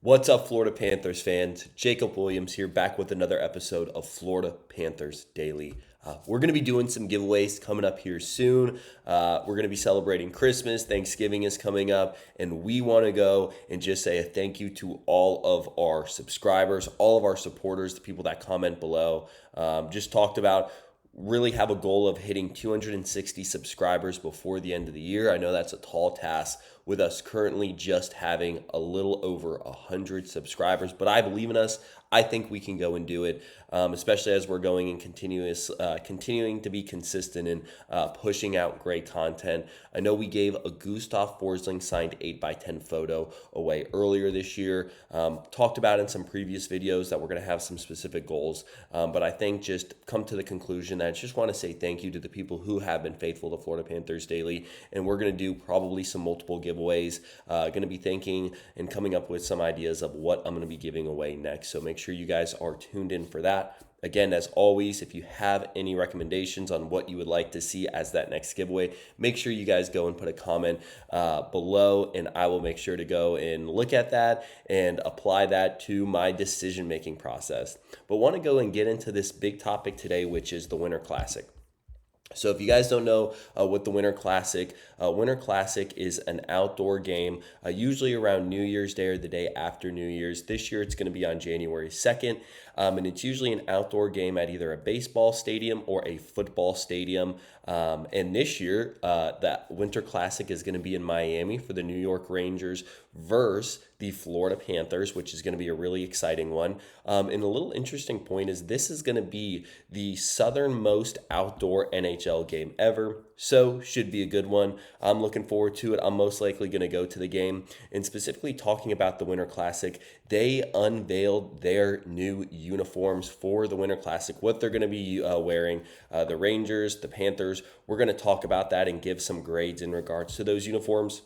What's up, Florida Panthers fans? Jacob Williams here, back with another episode of Florida Panthers Daily. We're going to be doing some giveaways coming up here soon. We're going to be celebrating Christmas. Thanksgiving is coming up, and we want to go and just say a thank you to all of our subscribers, all of our supporters, the people that comment below. Just talked about really have a goal of hitting 260 subscribers before the end of the year. I know that's a tall task with us currently just having a little over 100 subscribers, but I believe in us. I think we can go and do it, especially as we're going and continuing to be consistent and pushing out great content. I know we gave a Gustav Forsling signed 8x10 photo away earlier this year. Talked about in some previous videos that we're going to have some specific goals, but I think just come to the conclusion that I just want to say thank you to the people who have been faithful to Florida Panthers Daily, and we're going to do probably some multiple giveaways. Going to be thinking and coming up with some ideas of what I'm going to be giving away next. So make sure you guys are tuned in for that. Again, as always, if you have any recommendations on what you would like to see as that next giveaway, make sure you guys go and put a comment below, and I will make sure to go and look at that and apply that to my decision-making process. But want to go and get into this big topic today, which is the Winter Classic. So if you guys don't know what the Winter Classic is an outdoor game, usually around New Year's Day or the day after New Year's. This year it's going to be on January 2nd, and it's usually an outdoor game at either a baseball stadium or a football stadium. And this year, that Winter Classic is going to be in Miami for the New York Rangers versus the Florida Panthers, which is going to be a really exciting one. And a little interesting point is this is going to be the southernmost outdoor NHL game ever. So should be a good one. I'm looking forward to it. I'm most likely going to go to the game. And specifically talking about the Winter Classic, they unveiled their new uniforms for the Winter Classic, what they're going to be wearing. The Rangers, the Panthers, we're going to talk about that and give some grades in regards to those uniforms.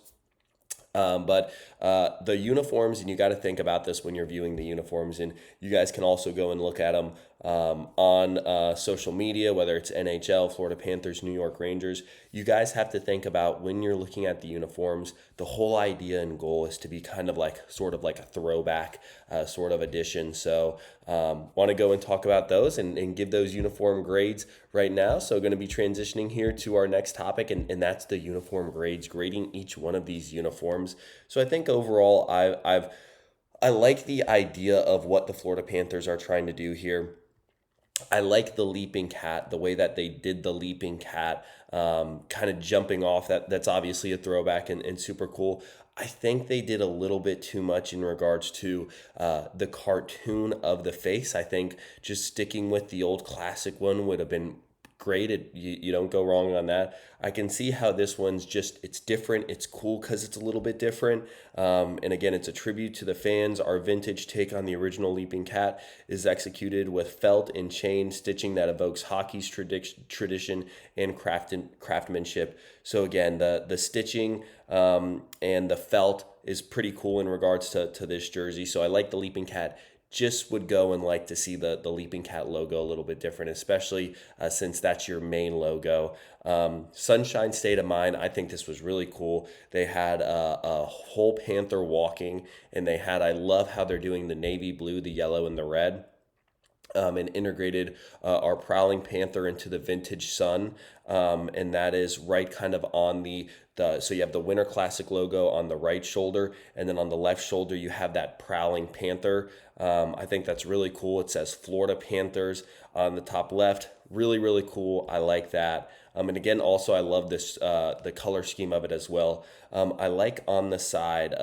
But the uniforms, and you got to think about this when you're viewing the uniforms, and you guys can also go and look at them on social media, whether it's NHL, Florida Panthers, New York Rangers. You guys have to think about when you're looking at the uniforms, the whole idea and goal is to be kind of like sort of like a throwback sort of addition. So want to go and talk about those and give those uniform grades right now. So going to be transitioning here to our next topic, and that's the uniform grades, grading each one of these uniforms. So I think overall I like the idea of what the Florida Panthers are trying to do here. I like the leaping cat, the way that they did the leaping cat, kind of jumping off. That's obviously a throwback and super cool. I think they did a little bit too much in regards to the cartoon of the face. I think just sticking with the old classic one would have been great. You don't go wrong on that. I can see how this one's just, it's different. It's cool because it's a little bit different. And again, it's a tribute to the fans. Our vintage take on the original Leaping Cat is executed with felt and chain stitching that evokes hockey's tradition and craftsmanship. So again, the stitching and the felt is pretty cool in regards to this jersey. So I like the Leaping Cat. Just would go and like to see the Leaping Cat logo a little bit different, especially since that's your main logo. Sunshine State of Mind, I think this was really cool. They had a whole panther walking, and I love how they're doing the navy blue, the yellow, and the red. And integrated our prowling panther into the vintage sun, and that is right kind of on so you have the Winter Classic logo on the right shoulder, and then on the left shoulder you have that prowling panther. I think that's really cool. It says Florida Panthers on the top left. Really, really cool. I like that. And again, also I love this the color scheme of it as well. I like on the side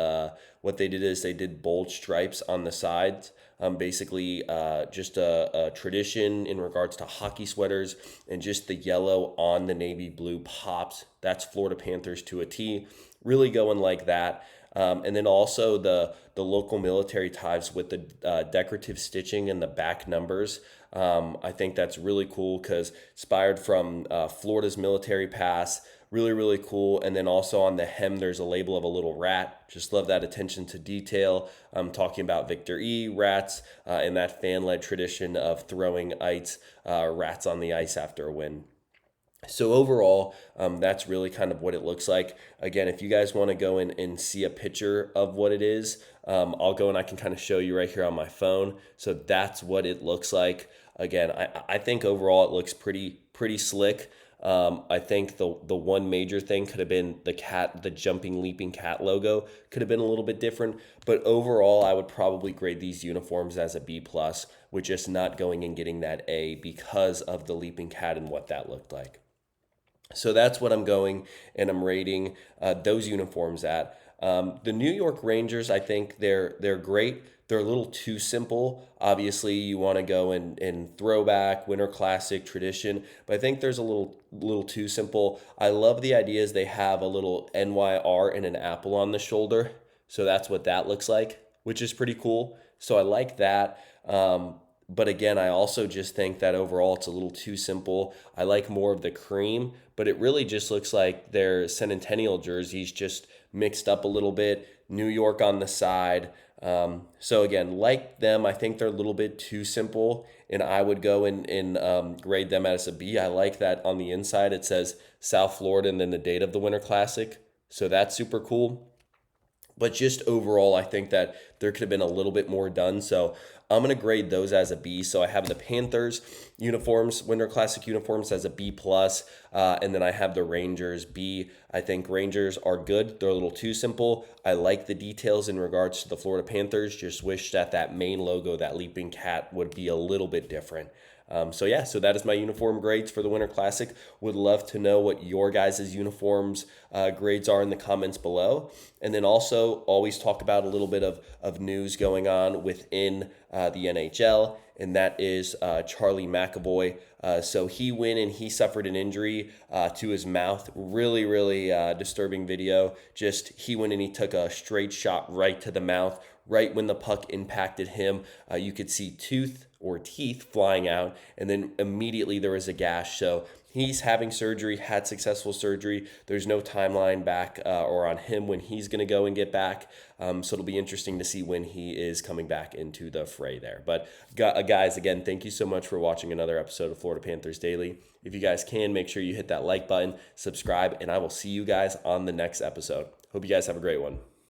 what they did is they did bold stripes on the sides. Basically, just a tradition in regards to hockey sweaters, and just the yellow on the navy blue pops. That's Florida Panthers to a T. Really going like that. And then also the local military ties with the decorative stitching and the back numbers. I think that's really cool because inspired from Florida's military pass. Really, really cool. And then also on the hem, there's a label of a little rat. Just love that attention to detail. I'm talking about Victor E. Rats and that fan-led tradition of throwing rats on the ice after a win. So overall, that's really kind of what it looks like. Again, if you guys want to go in and see a picture of what it is, I'll go and I can kind of show you right here on my phone. So that's what it looks like. Again, I think overall it looks pretty slick. I think the one major thing could have been the jumping, leaping cat logo could have been a little bit different. But overall, I would probably grade these uniforms as a B plus, with just not going and getting that A because of the leaping cat and what that looked like. So that's what I'm going and I'm rating those uniforms at. The New York Rangers, I think they're great. They're a little too simple. Obviously, you want to go in throwback, winter classic, tradition, but I think there's a little too simple. I love the ideas they have a little NYR and an apple on the shoulder. So that's what that looks like, which is pretty cool. So I like that. But again, I also just think that overall it's a little too simple. I like more of the cream, but it really just looks like their Centennial jerseys just mixed up a little bit. New York on the side. So again, like them, I think they're a little bit too simple, and I would go and grade them as a B. I like that on the inside it says South Florida and then the date of the Winter Classic. So that's super cool. But just overall, I think that there could have been a little bit more done. So I'm going to grade those as a B. So I have the Panthers uniforms, Winter Classic uniforms, as a B plus, and then I have the Rangers B. I think Rangers are good. They're a little too simple. I like the details in regards to the Florida Panthers. Just wish that main logo, that leaping cat, would be a little bit different. So that is my uniform grades for the Winter Classic. Would love to know what your guys' uniforms grades are in the comments below. And then also always talk about a little bit of news going on within the NHL, and that is Charlie McAvoy. So he went and he suffered an injury to his mouth. Really disturbing video. Just he went and he took a straight shot right to the mouth. Right when the puck impacted him, you could see teeth flying out, and then immediately there was a gash. So he's having surgery, had successful surgery. There's no timeline back or on him when he's going to go and get back. So it'll be interesting to see when he is coming back into the fray there. But guys, again, thank you so much for watching another episode of Florida Panthers Daily. If you guys can, make sure you hit that like button, subscribe, and I will see you guys on the next episode. Hope you guys have a great one.